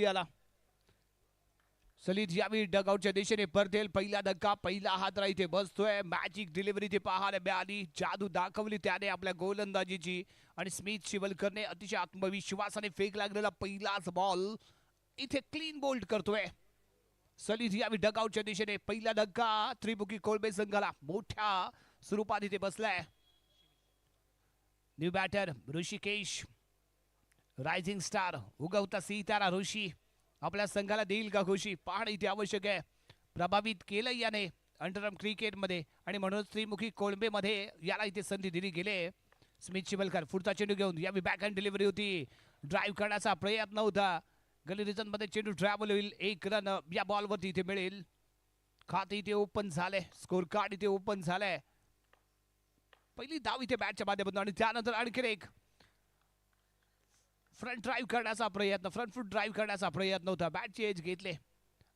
आला सलीत यावेळी डगआउटच्या दिशेने परतेल. पहिला धक्का, पहिला हातरा इथे बसतोय. मॅजिक डिलिव्हरी ते पाहायला मिळाली. जादू दाखवली त्याने आपल्या गोलंदाजीची. आणि स्मिथ शिवलकरने अतिशय आत्मविश्वासाने फेक लागलेला पहिलाच बॉल इथे क्लीन बोल्ड करतोय. सलीत यावेळी डगआउटच्या दिशेने पहिला धक्का. त्रिमुखी कोळंबे संघाला मोठ्या स्वरूपात इथे बसलाय. New batter Rishikesh, rising star, उगवता सितारा ऋषी आपल्या संघाला देईल का खुशी पाहणं इथे आवश्यक आहे. प्रभावित केलं याने अंडरआर्म क्रिकेटमध्ये आणि म्हणूनच त्रिमुखी कोळंबेमध्ये याला इथे संधी दिली गेले. स्मिथ शिवलकर पुढचा चेंडू घेऊन यावी बॅकहँड डिलिव्हरी होती. ड्राईव्ह करण्याचा प्रयत्न होता. गली रिजन मध्ये चेंडू ट्रॅव्हल होईल. एक रन या बॉलवरती इथे मिळेल. खाते इथे ओपन झाले. स्कोर कार्ड इथे ओपन झालंय. पहिली धाव इथे बॅटच्या माध्यमातून आणि त्यानंतर आणखी एक फ्रंट ड्राईव्ह करण्याचा प्रयत्न, फ्रंट फूट ड्राईव्ह करण्याचा प्रयत्न होता. बॅटची एज घेतले.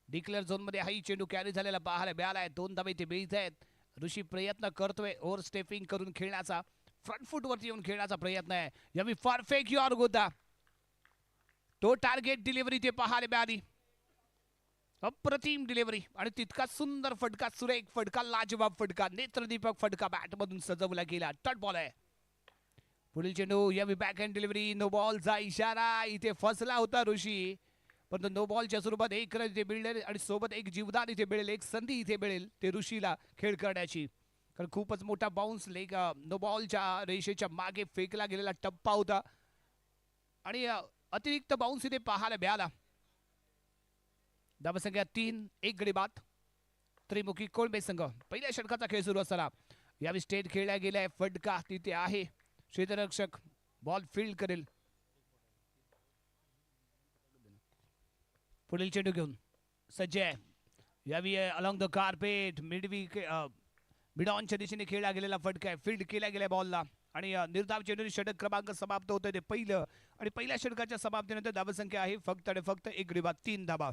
डिक्लेअर झोन मध्ये हाही चेंडू कॅरी झालेला पाहायला मिळालाय. दोन धावे इथे मिळत आहेत. ऋषी प्रयत्न करतोय ओव्हर स्टेपिंग करून खेळण्याचा, फ्रंट फूट वरती येऊन खेळण्याचा प्रयत्न आहे. यावी परफेक्ट यॉर होता. तो टार्गेट डिलिव्हरी ते पाहायला मिळाली. अप्रतिम डिलिव्हरी आणि तितका सुंदर फटका, सुरेख फटका, लाजवाब फटका, नेत्रदीपक फटका बॅटमधून सजवला गेला. टट बॉल आहे. पुढील चेंडू यावी बॅकहँड डिलिव्हरी. नो बॉलचा इशारा इथे फसला होता ऋषी, परंतु नो बॉलच्या स्वरूपात एक रन इथे मिळेल आणि सोबत एक जीवदान इथे मिळेल, एक संधी इथे मिळेल ते ऋषीला खेळ करण्याची. कारण खूपच मोठा बाउन्स लेग नो बॉलच्या रेषेच्या मागे फेकला गेलेला टप्पा होता आणि अतिरिक्त बाउन्स इथे पाहायला मिळाला. धावसंख्या 3, 1 गडी बाद. त्रिमुखी कोळंबे संघ पहिल्या षटकाचा खेळ सुरू असताना यावेळी स्टेट खेळला गेलाय. फटका तिथे आहे. क्षेत्ररक्षक बॉल फील्ड करेल. पुढील चेंडू घेऊन सज्ज आहे. यावी अलॉंग द कार्पेट मिड ऑनच्या दिशेने खेळला गेलेला फटका आहे. फील्ड केला गेला बॉलला आणि निर्धाव चेंडू षटक क्रमांक समाप्त होतोय ते पहिलं आणि पहिल्या षटकाच्या समाप्तीनंतर धावसंख्या आहे फक्त आणि फक्त 1 गडी बाद, 3 धावा.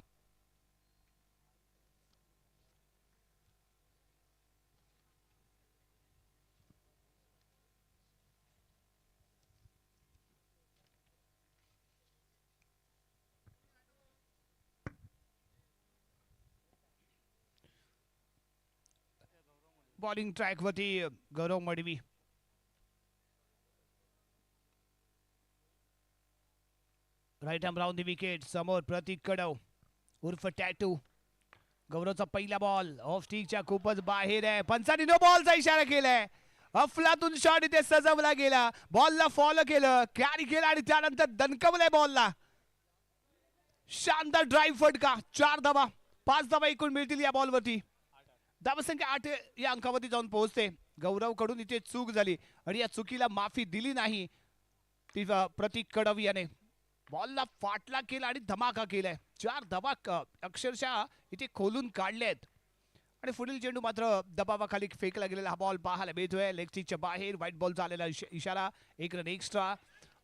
बॉलिंग ट्रॅक वरती Gaurav Madvi. Right arm round the wicket. समोर प्रतीक कडव उर्फ टॅटू. गौरवचा पहिला बॉल ऑफ स्टिकच्या खूपच बाहेर आहे. पंचांनी नो बॉलचा इशारा केलाय. अफलातून शॉट इथे सजवला गेला. बॉलला फॉलो केलं, कॅरी केलं आणि त्यानंतर दणकवलंय बॉलला. शानदार ड्राईव्ह फटका. 4 धावा, 5 धावा एकूण मिळतील या बॉलवरती. धावसंख्या 8 या अंकावरती जाऊन पोहोचते. गौरव कडून इथे चूक झाली आणि या चुकीला माफी दिली नाही ती प्रतीक कडव याने. बॉलला फाटला केला आणि धमाका केलाय. 4 धावा अक्षरशः इथे खोलून काढलेत आणि पुढील चेंडू मात्र दबावाखाली फेकला गेलेला हा बॉल पाहायला मिळतोय. लेग स्टिकच्या बाहेर व्हाईट बॉलचा आलेला इशारा. 1 रन एक्स्ट्रा.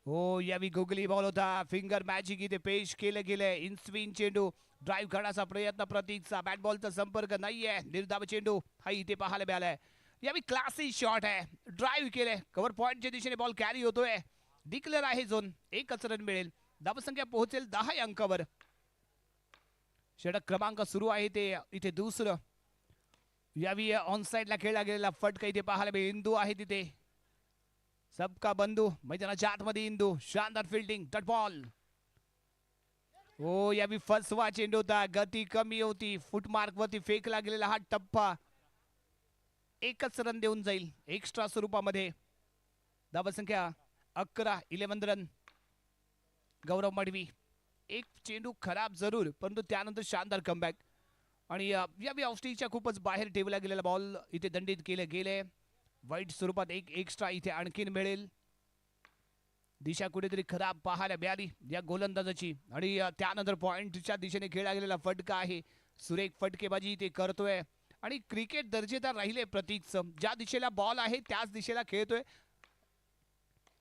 हो यावी गुगली बॉल होता. फिंगर मॅजिक इथे पेश केलं गेलंय. इन स्विंग चेंडू ड्राईव्ह करण्याचा प्रयत्न प्रतीकचा. बॅट बॉलचा संपर्क नाहीये. निर्धाव चेंडू हा इथे पाहायला मिळालाय. यावी क्लासिक शॉट आहे. ड्राईव्ह केलंय. कव्हर पॉइंटच्या दिशेने बॉल कॅरी होतोय. डिक्लेअर आहे झोन. 1च रन मिळेल. धावसंख्या पोहोचेल 10 या अंकावर. षटक क्रमांक सुरू आहे ते इथे दुसरं. यावी ऑन साइडला खेळला गेलेला फटका इथे पाहायला मिळेल. इंदू आहे तिथे. सबका बंधू मैदानाच्या आतमध्ये इंदू. शानदार फिल्डिंग. Dot ball. हो यावी फसवा चेंडू होता. गती कमी होती. फुटमार्क वरती फेकला गेलेला हा टप्पा 1च रन देऊन जाईल एक्स्ट्रा स्वरूपामध्ये. धावसंख्या 11, 11 रन. गौरव मडवी. एक चेंडू खराब जरूर, परंतु त्यानंतर शानदार कमबॅक आणि यावी ऑफस्टिकच्या खूपच बाहेर ठेवला गेलेला बॉल इथे दंडित केले गेले. वाईट स्वरूपात 1 एक्स्ट्रा इथे आणखीन मिळेल. दिशा कुठेतरी खराब पाहायला मिळाली या गोलंदाजाची आणि त्यानंतर पॉइंटच्या दिशेने खेळला गेलेला फटका आहे. सुरेख फटकेबाजी ते करतोय आणि क्रिकेट दर्जेदार राहिले प्रतीकचं. ज्या दिशेला बॉल आहे त्याच दिशेला खेळतोय.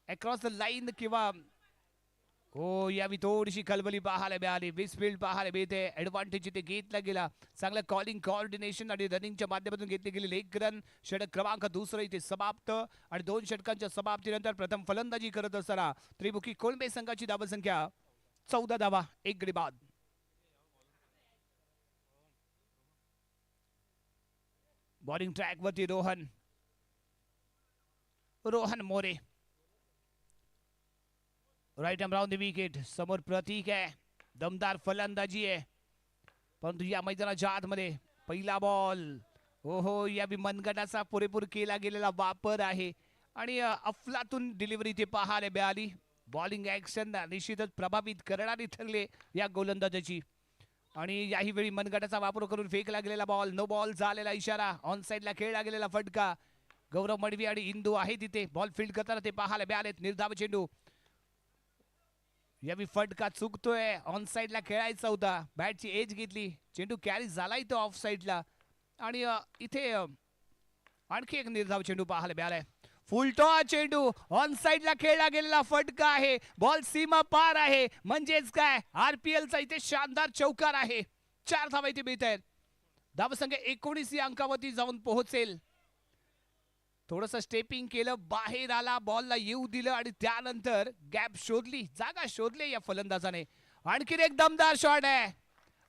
अक्रॉस द लाईन किंवा हो यावी थोडीशी खलबली पाहायला मिळाली. विस्फील्ड पाहायला मिळते. ऍडव्हान्टेज इथे घेतला गेला. चांगलं कॉलिंग, कोऑर्डिनेशन आणि रनिंगच्या माध्यमातून घेतली गेलेली 1 रन. षटक क्रमांक दुसरं इथे समाप्त आणि 2 षटकांच्या समाप्तीनंतर प्रथम फलंदाजी करत असताना त्रिमुखी कोळंबे संघाची धावसंख्या 14 धावा, 1 गडी बाद. बॉलिंग ट्रॅक वरती Rohan More, right arm round the wicket. समोर प्रतीक आहे, दमदार फलंदाजी आहे, परंतु या मैदानाच्या आतमध्ये पहिला बॉल. हो या मनगटाचा पुरेपूर केला गेलेला वापर आहे आणि अफलातून डिलिव्हरी ते पाहायला मिळाली. बॉलिंग ऍक्शन निश्चितच प्रभावित करणारी ठरले या गोलंदाजाची. आणि याही वेळी मनगटाचा वापर करून फेकला गेलेला बॉल, नो बॉल झालेला इशारा, ऑन साइडला खेळला गेलेला फटका. गौरव मडवी आणि इंदू आहे तिथे बॉल फील्ड करताना ते पाहायला मिळालेत. निर्धाव चेंडू, यावी फटका चुकतोय, ऑन साइडला खेळायचा होता, बॅटची एज घेतली, चेंडू कॅरी झाला इथं ऑफ साइडला. आणि इथे आणखी एक निर्धाव चेंडू पाहायला मिळालाय. फुलटॉस चेंडू, ऑन साइडला खेळला गेलेला फटका आहे, बॉल सीमा पार आहे, म्हणजेच काय आरपीएलचा इथे शानदार चौकार आहे. 4 धावा इथे मिळत आहेत. धावसंख्या 19 या अंकावरती जाऊन पोहोचेल. थोडंसं स्टेपिंग केलं, बाहेर आला, बॉलला येऊ दिलं आणि त्यानंतर गॅप शोधली, जागा शोधली या फलंदाजाने. आणखीन एक दमदार शॉट आहे,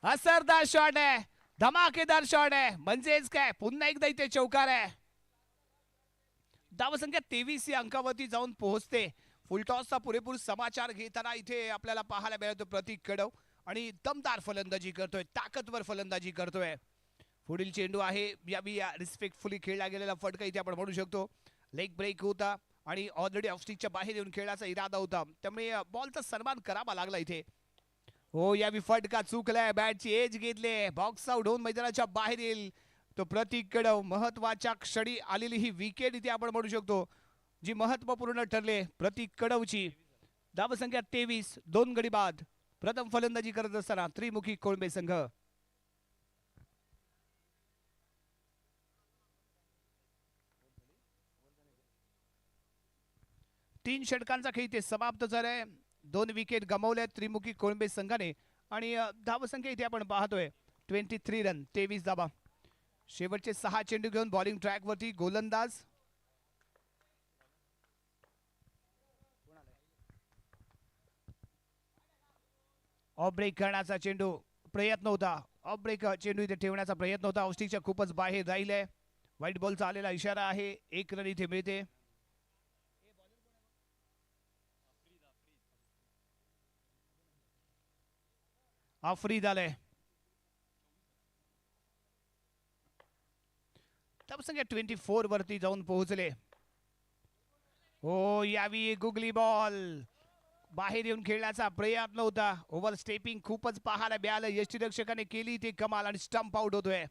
असरदार शॉट आहे, धमाकेदार शॉट आहे, म्हणजेच काय पुन्हा एकदा इथे चौकार आहे. धावसंख्या 23 या अंकावरती जाऊन पोहोचते. फुलटॉसचा पुरेपूर समाचार घेताना इथे आपल्याला पाहायला मिळतो प्रतीक कडव आणि दमदार फलंदाजी करतोय, ताकदवर फलंदाजी करतोय. पुढील चेंडू आहे, यावी रिस्पेक्टफुली खेळला गेलेला फटका इथे आपण म्हणू शकतो. लेग ब्रेक होता आणि ऑलरेडी ऑफस्टिकच्या बाहेर येऊन खेळायचा इरादा होता, त्यामुळे बॉलचा सन्मान करावा लागला इथे. हो यावी फटका चुकलाय, बॅटची एज घेतले, बॉक्स आउट होऊन मैदानाच्या बाहेर येईल तो प्रतीक कडव. महत्वाच्या क्षणी आलेली ही विकेट इथे आपण म्हणू शकतो, जी महत्वपूर्ण ठरले प्रतीक कडवची. धावसंख्या 23, 2 गडी बाद. प्रथम फलंदाजी करत असताना त्रिमुखी कोळंबे संघ. 3 षटकांचा खेळ इथे समाप्त झालाय. 2 विकेट गमावल्या त्रिमुखी कोळंबे संघाने आणि धावसंख्या इथे आपण पाहतोय 23 रन, 23 धावा. शेवटचे 6 चेंडू घेऊन बॉलिंग ट्रॅक वरती गोलंदाज. ऑफ ब्रेक करण्याचा चेंडू प्रयत्न होता, ऑफ ब्रेक चेंडू इथे ठेवण्याचा प्रयत्न होता, ऑस्टिकच्या खूपच बाहेर राहिले. व्हाईट बॉलचा आलेला इशारा आहे, 1 रन इथे मिळते. आफ्रिद आले. धावसंख्या 24 वरती जाऊन पोहोचले. हो यावी गुगली बॉल, बाहेर येऊन खेळण्याचा प्रयत्न होता, ओव्हर स्टेपिंग खूपच पाहायला मिळालं, यष्टीरक्षकाने केली ते कमाल आणि स्टंप आउट होतोय.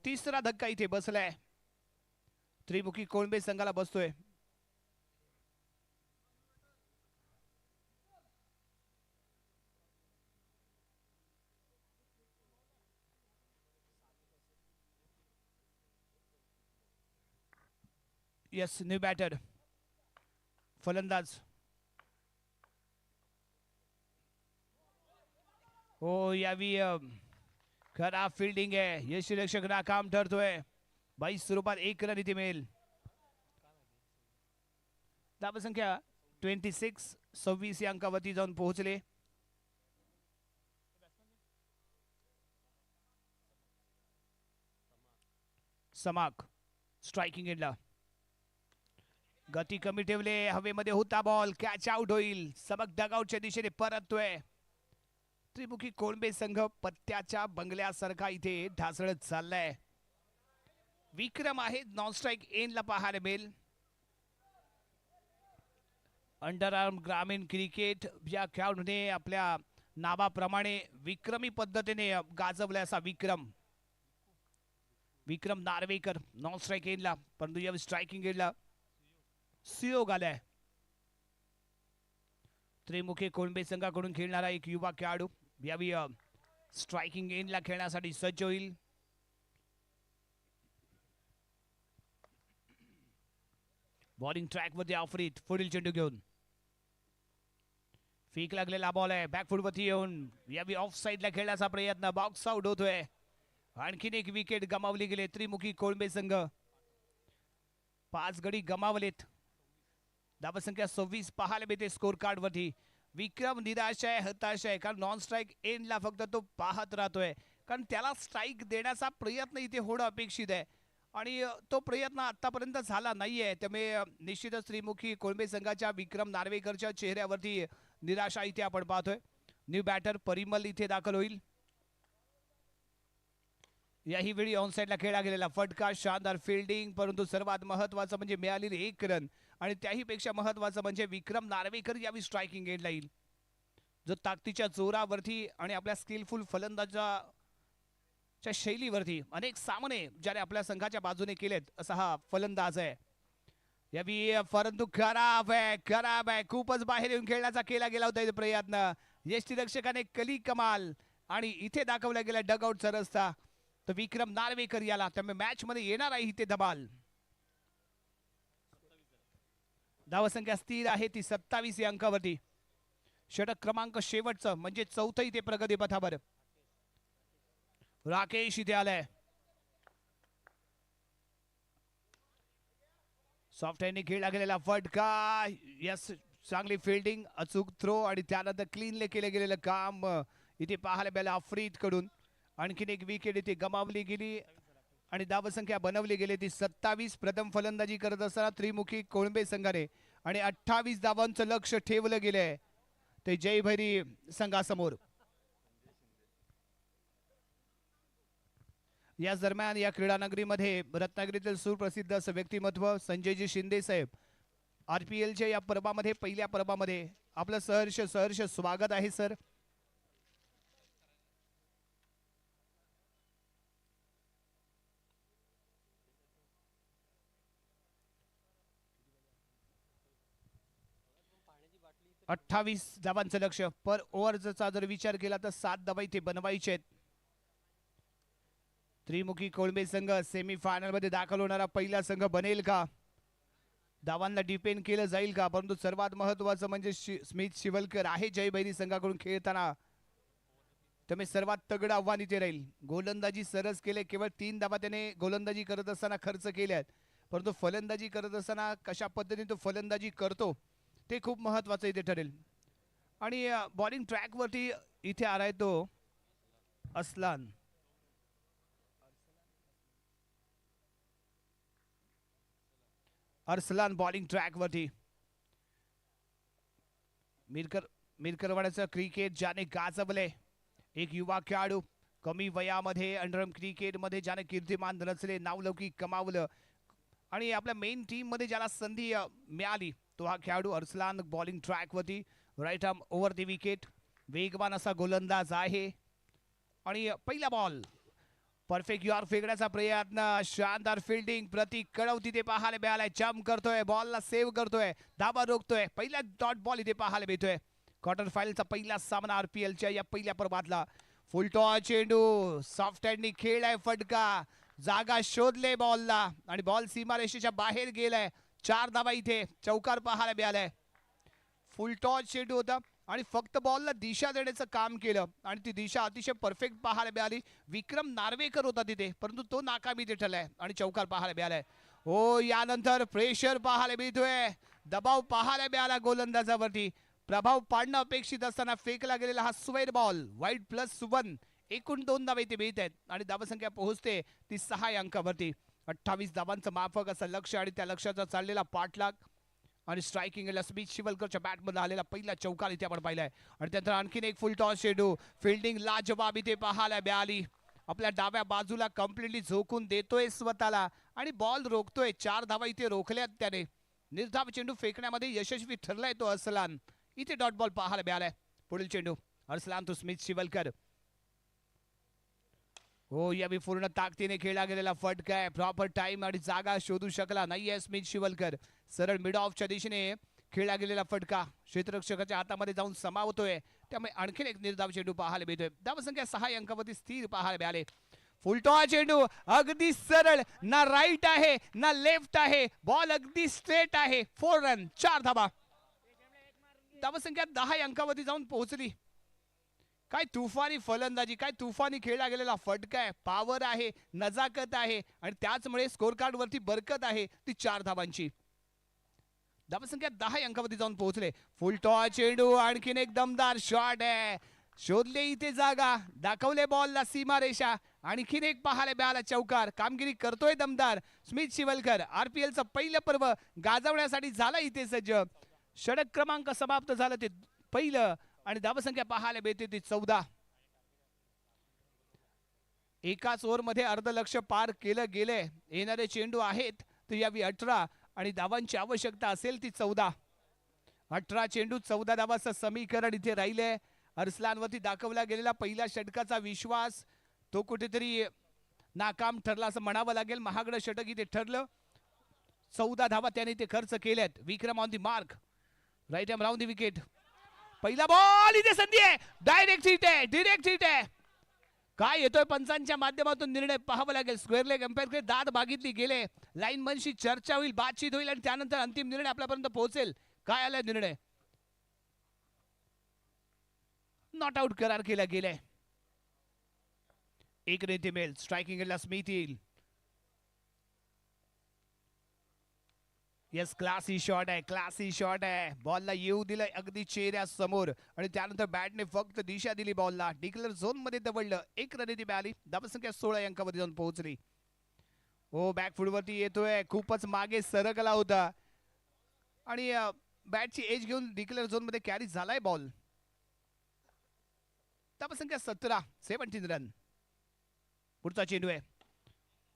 तिसरा धक्का इथे बसलाय, त्रिमुखी कोळंबे संघाला बसतोय. यस, न्यू बॅटर फलंदाज. हो यावी खराब फील्डिंग आहे, यष्टीरक्षक नाकाम ठरतोय. 22 स्वरूपात 1 रन इथे मिळेल. धावसंख्या 26, 26 या अंकावरती जाऊन पोहोचले. समाक स्ट्रायकिंग एंडला, गती कमी ठेवले, हवेमध्ये होता बॉल, कॅच आउट होईल. सबक डगआउटच्या दिशेने परततोय. त्रिमुखी कोळंबे संघ पत्त्याच्या बंगल्यासारखा इथे ढासळत चाललाय. विक्रम आहे नॉन स्ट्राइक एंडला पाहायला मिळेल. अंडर आर्म ग्रामीण क्रिकेट या खेळाडूने आपल्या नावाप्रमाणे विक्रमी पद्धतीने गाजवला असा विक्रम नार्वेकर नॉन स्ट्राइक एंडला, परंतु या स्ट्रायकिंग एंडला सुयोग आलाय. त्रिमुखी कोळंबे संघाकडून खेळणारा एक युवा खेळाडू यावी स्ट्रायकिंग एंडला खेळण्यासाठी सज्ज होईल. बॉलिंग ट्रॅक वरती आफ्रिद पुढील चेंडू घेऊन, फेक लागलेला बॉल आहे, बॅकफुट वरती येऊन यावी ऑफ साइडला खेळण्याचा प्रयत्न, बॉक्स आउट होतोय. आणखीन एक विकेट गमावली गेले त्रिमुखी कोळंबे संघ. 5 गडी गमावलेत. धावसंख्या 26 पाहायला मिळते स्कोर कार्ड वरती. विक्रम निराश आहे, हताश आहे, कारण नॉन स्ट्राईक एंडला फक्त तो पाहत राहतोय, कारण त्याला स्ट्राईक देण्याचा प्रयत्न इथे होणं अपेक्षित आहे आणि तो प्रयत्न आतापर्यंत झाला नाहीये. त्यामुळे निश्चितच त्रिमुखी कोळंबे संघाच्या विक्रम नार्वेकरच्या चेहऱ्यावरती निराशा इथे आपण पाहतोय. न्यू बॅटर परिमल इथे दाखल होईल. याही वेळी ऑनसाइडला खेळला गेलेला फटका, शानदार फिल्डिंग, परंतु सर्वात महत्वाचं म्हणजे मिळालेली 1 रन आणि त्याही पेक्षा महत्वाचं म्हणजे विक्रम नार्वेकर यावी स्ट्रायकिंग एंडला येईल. जो ताकदीच्या जोरावरती आणि आपल्या स्किलफुल फलंदाजाच्या शैलीवरती अनेक सामने ज्याने आपल्या संघाच्या बाजूने केलेत असा हा फलंदाज आहे. यावी परंतु खराब आहे, खूपच बाहेर येऊन खेळण्याचा केला गेला होता प्रयत्न. यष्टीरक्षकाने कली कमाल आणि इथे दाखवला गेला डगआउटचा रस्ता. तर विक्रम नार्वेकर याला त्यामुळे मॅच मध्ये येणार आहे इथे धमाल. धावसंख्या स्थिर आहे ती 27 या अंकावरती. षटक क्रमांक शेवटचं म्हणजे चौथं इथे प्रगती पथावर. राकेश इथे आलाय. सॉफ्ट हँडने खेळला गेलेला फटका, यस चांगली फिल्डिंग, अचूक थ्रो आणि त्यानंतर क्लीनले केले गेलेलं काम इथे पाहायला मिळालं आफ्रिद कडून. आणखीन एक विकेट इथे गमावली गेली आणि धावसंख्या बनवली गेली ती 27. प्रथम फलंदाजी करत असताना त्रिमुखी कोळंबे संघाने आणि 28 धावांचं लक्ष ठेवलं गेलंय ते जयभैरी संघासमोर. याच दरम्यान या क्रीडानगरीमध्ये रत्नागिरीतील सुप्रसिद्ध असं व्यक्तिमत्व संजयजी शिंदे साहेब RPLच्या या पर्वामध्ये पहिल्या पर्वामध्ये आपलं सहर्ष स्वागत आहे सर. - 28 धावांचं लक्ष पर ओव्हरचा जर विचार केला तर 7 धावा इथे बनवायचे आहेत. त्रिमुखी कोळंबे संघ सेमीफायनल मध्ये दाखल होणारा पहिला संघ बनेल का? धावांना डिपेंड केलं जाईल का? परंतु सर्वात महत्वाचं म्हणजे स्मिथ शिवलकर आहे जयभैरी संघाकडून खेळताना, त्यामुळे सर्वात तगडं आव्हान इथे राहील. गोलंदाजी सरस केले, केवळ 3 धावा त्याने गोलंदाजी करत असताना खर्च केल्यात, परंतु फलंदाजी करत असताना कशा पद्धतीने तो फलंदाजी करतो ते खूप महत्वाचं इथे ठरेल. आणि बॉलिंग ट्रॅक वरती इथे आलाय तो अरसलान बॉलिंग ट्रॅक वरती. मिरकरवाड्याचं क्रिकेट ज्याने गाजवले, एक युवा खेळाडू कमी वयामध्ये अंडरआर्म क्रिकेट मध्ये ज्याने कीर्तिमान रचले, नावलौकिक कमावलं आणि आपल्या मेन टीम मध्ये ज्याला संधी मिळाली तो हा खेळाडू अरसलान बॉलिंग ट्रॅक वरती. Right arm over the wicket, वेगवान असा गोलंदाज आहे आणि पहिला बॉल परफेक्ट यॉर्क फेकण्याचा प्रयत्न, शानदार फिल्डिंग, प्रतीक कडव तिथे पाहायला मिळालाय. जम्प करतोय, बॉलला सेव्ह करतोय, धाबा रोखतोय, पहिला डॉट बॉल इथे पाहायला मिळतोय. क्वार्टर फायनलचा पहिला सामना RPLच्या या पहिल्या पर्वातला. फुल टॉस चेंडू, सॉफ्ट हँडनी खेळलाय फटका, जागा शोधले बॉलला आणि बॉल सीमारेषेच्या बाहेर गेलाय. 4 धावा इथे चौकार पाहायला मिळालाय. फुल टॉस चेंडू होता आणि फक्त बॉलला दिशा देण्याचं काम केलं आणि ती दिशा अतिशय परफेक्ट पाहायला मिळाली. विक्रम नार्वेकर होता तिथे, परंतु तो नाकामी इथे ठरलाय आणि चौकार पाहायला मिळालाय. हो, यानंतर प्रेशर पाहायला मिळतोय, दबाव पाहायला मिळाला गोलंदाजावरती. प्रभाव पाडणं अपेक्षित असताना फेकला गेलेला हा स्क्वेअर बॉल, वाईड +1, एकूण 2 धावा इथे मिळत आहेत आणि धावसंख्या पोहोचते ती 6 अंकावरती. 28 धावांचं माफक असं लक्ष आणि त्या लक्ष्याचा चाललेला पाठलाग आणि स्ट्रायकिंगला स्मिथ शिवलकरच्या बॅटमध्ये आलेला पहिला चौकार इथे आपण पाहिलाय. आणि त्यानंतर आणखीन एक फुल टॉस चेंडू, फिल्डिंग लाजवाब इथे पाहायला मिळाली. आपल्या डाव्या बाजूला कम्प्लिटली झोकून देतोय स्वतःला आणि बॉल रोखतोय. 4 धावा इथे रोखल्यात त्याने. निर्धाव चेंडू फेकण्यामध्ये यशस्वी ठरलाय तो अरसलान. इथे डॉट बॉल पाहायला मिळालाय. पुढील चेंडू अरसलान तो स्मिथ शिवलकर. हो, यावेळी पूर्ण ताकदीने खेळला गेलेला फटका आहे. प्रॉपर टाइम आणि जागा शोधू शकला नाहीये स्मिथ शिवलकर. सरळ मिड ऑफच्या दिशेने खेळला गेलेला फटका क्षेत्ररक्षकाच्या हातामध्ये जाऊन समावतोय, त्यामुळे आणखीन एक निर्धाव चेंडू पाहायला मिळतोय. धावसंख्या 6 अंकावरती स्थिर पाहायला मिळाले. फुलटॉस चेंडू अगदी सरळ, ना राईट आहे ना लेफ्ट आहे, बॉल अगदी स्ट्रेट आहे. 4 रन, 4 धावा. धावसंख्या 10 अंकावरती जाऊन पोहोचली. काय तुफानी फलंदाजी, काय तुफानी खेळला गेलेला फटका आहे, पॉवर आहे, नजाकत आहे आणि त्याचमुळे स्कोर कार्ड वरती बरकत आहे ती 4 धावांची. धावसंख्या 10 या अंकावरती जाऊन पोहोचले. फुल टॉस चेंडू, आणखीन एक दमदार शॉट आहे. शोधले इथे जागा, दाखवले बॉलला सीमारेषा, आणखीन एक पाहायला मिळाला चौकार. कामगिरी करतोय दमदार स्मित शिवलकर. आरपीएलचं पहिलं पर्व गाजवण्यासाठी झाला इथे सज्ज. षटक क्रमांक समाप्त झालं ते पहिलं आणि धावसंख्या पाहायला मिळते ती 14. एकाच ओव्हरमध्ये अर्धलक्ष पार केलं गेले. येणारे चेंडू आहेत तर यावी 18 आणि धावांची आवश्यकता असेल ती 14. 18 चेंडू 14 धावाचं समीकरण इथे राहिले. अर्सलानवरती दाखवला गेलेला पहिल्या षटकाचा विश्वास तो कुठेतरी नाकाम ठरला असं म्हणावं लागेल. महागडं षटक इथे ठरलं. 14 धावा त्याने इथे खर्च केल्यात. Vikram on the mark, right arm round the wicket. पहिला बॉल, इथे संधी आहे, डायरेक्ट हिट आहे, डायरेक्ट हिट आहे. काय येतोय पंचांच्या माध्यमातून निर्णय पाहावा लागेल. स्क्वेअर लेग एम्पायरकडे दाद मागितली गेले. लाईन मनशी चर्चा होईल, बातचीत होईल आणि त्यानंतर अंतिम निर्णय आपल्यापर्यंत पोहोचेल. काय आला निर्णय? नॉट आउट करार केला गेलाय. एक नेते मिळेल. स्ट्रायकिंग एंडला स्मिथ येईल. येस, क्लासी शॉट आहे, क्लासी शॉट आहे. बॉलला येऊ दिलं अगदी चेहऱ्या समोर आणि त्यानंतर बॅटने फक्त दिशा दिली बॉलला. डिक्लेअर झोन मध्ये दवडलं. एक रन ती मिळाली. धावसंख्या 16 अंकामध्ये जाऊन पोहोचली. ओ बॅकफूट वरती येतोय, खूपच मागे सरकला होता आणि बॅटची एज घेऊन डिक्लेअर झोन मध्ये कॅरी झालाय बॉल. धावसंख्या 17, 17 रन. पुढचा चेंडू आहे.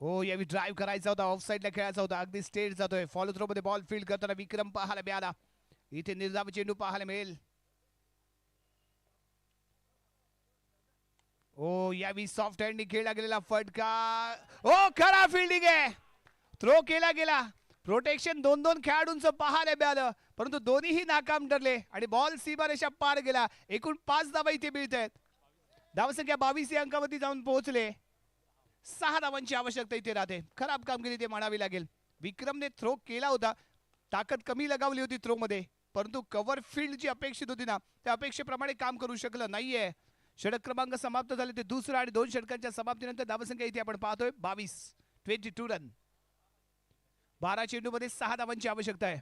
हो, यावी ड्राईव्ह करायचा होता, ऑफ साईडला खेळायचा होता. अगदी स्टेट जातोय. फॉलो थ्रो मध्ये बॉल फील्ड करताना विक्रम पाहायला मिळाला. इथे निर्धाव चेंडू पाहायला मिळेल. ओ यावी सॉफ्ट हँडनी खेळला गेलेला फटका. ओ खरा फिल्डिंग आहे. थ्रो केला गेला. प्रोटेक्शन 2-2 खेळाडूंचं पाहायला मिळालं, परंतु दोन्हीही नाकाम ठरले आणि बॉल सीमारेषा पार गेला. एकूण 5 धावा इथे मिळत आहेत. धावसंख्या 22 या अंकावरती जाऊन पोहोचले. 6 धावांची आवश्यकता इथे राहते. खराब कामगिरी ते म्हणावी लागेल. विक्रमने थ्रो केला होता, ताकद कमी लगावली होती थ्रो मध्ये, परंतु कव्हर फील्ड जी अपेक्षित होती ना त्या अपेक्षेप्रमाणे काम करू शकलं नाहीये. षटक क्रमांक समाप्त झाले ते दुसरा आणि 2 षटकांच्या समाप्तीनंतर धावसंख्या इथे आपण पाहतोय 22, 22 रन. 12 चेंडूमध्ये 6 धावांची आवश्यकता आहे.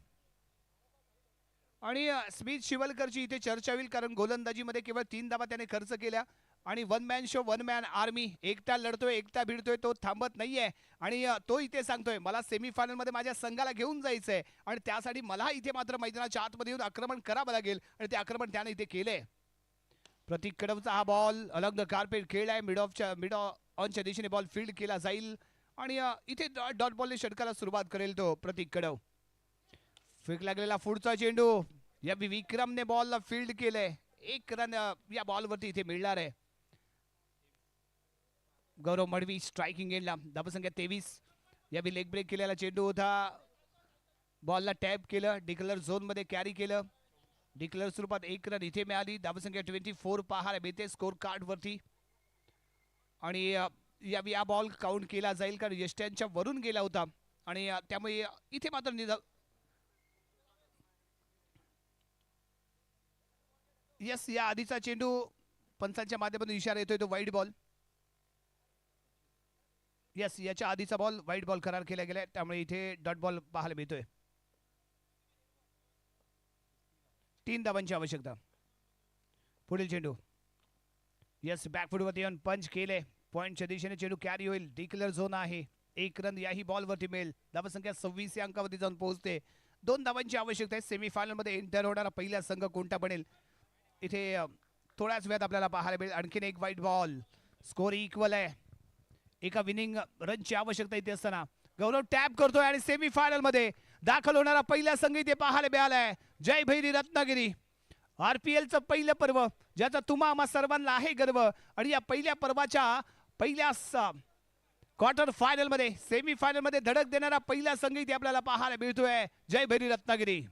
आणि स्मिथ शिवलकरची इथे चर्चा होईल, कारण गोलंदाजीमध्ये केवळ 3 धावा त्याने खर्च केल्या आणि one man show, one man army. एकटा लढतोय, एकटा भिडतोय, तो थांबत नाहीये आणि तो इथे सांगतोय मला सेमीफायनल मध्ये माझ्या संघाला घेऊन जायचंय आणि त्यासाठी मला इथे मात्र मैदानाच्या आतमध्ये येऊन आक्रमण करावं लागेल आणि ते आक्रमण त्याने इथे केलंय. प्रतीक कडवचा हा बॉल अलग द कार्पेट खेळलाय. मिड ऑनच्या दिशेने बॉल फील्ड केला जाईल आणि इथे डॉट बॉलने षटकाला सुरुवात करेल तो प्रतीक कडव. फेकला गेलेला पुढचा चेंडू, या विक्रमने बॉलला फील्ड केलंय. 1 रन या बॉलवरती इथे मिळणार आहे. गौरव मडवी स्ट्रायकिंग एंडला. धावसंख्या 23. यावी लेग ब्रेक केलेला चेंडू होता. बॉलला टॅप केलं, डिक्लेअर झोन मध्ये कॅरी केलं. डिक्लेअर स्वरूपात 1 रन इथे मिळाली. धावसंख्या 24 पाहायला मिळते स्कोर कार्ड वरती आणि यावी हा बॉल काउंट केला जाईल कारण यष्ट्यांच्या वरून गेला होता आणि त्यामुळे इथे मात्र यस, या आधीचा चेंडू पंचांच्या माध्यमातून इशारा येतोय तो वाईड बॉल. यस, याच्या आधीचा बॉल वाईड बॉल करार केला गेलाय, त्यामुळे इथे डॉट बॉल पाहायला मिळतोय. 3 धावांची आवश्यकता. पुढील चेंडू, यस, बॅकफूटवरती येऊन पंच केले. पॉइंटच्या दिशेने चेंडू कॅरी होईल. डिक्लेअर झोन आहे. 1 रन याही बॉलवरती मिळेल. धावसंख्या 26 या अंकावरती जाऊन पोहोचते. 2 धावांची आवश्यकता आहे. सेमीफायनल मध्ये एंटर होणारा पहिला संघ कोणता बनेल इथे थोड्याच वेळात आपल्याला पाहायला मिळेल. आणखीन एक वाईट बॉल. स्कोर इक्वल आहे. एका विनिंग रनची आवश्यकता इथे असताना गौरव टॅप करतोय आणि सेमीफायनल मध्ये दाखल होणारा पहिला संघ इथे पाहायला मिळालाय. जय भैरी रत्नागिरी. आरपीएलचं पहिलं पर्व ज्याचा तुम्हा आम्हा सर्वांना आहे गर्व आणि या पहिल्या पर्वाच्या पहिल्या क्वार्टर फायनल मध्ये सेमीफायनल मध्ये धडक देणारा पहिला संघ इथे आपल्याला पाहायला मिळतोय. जय भैरी रत्नागिरी.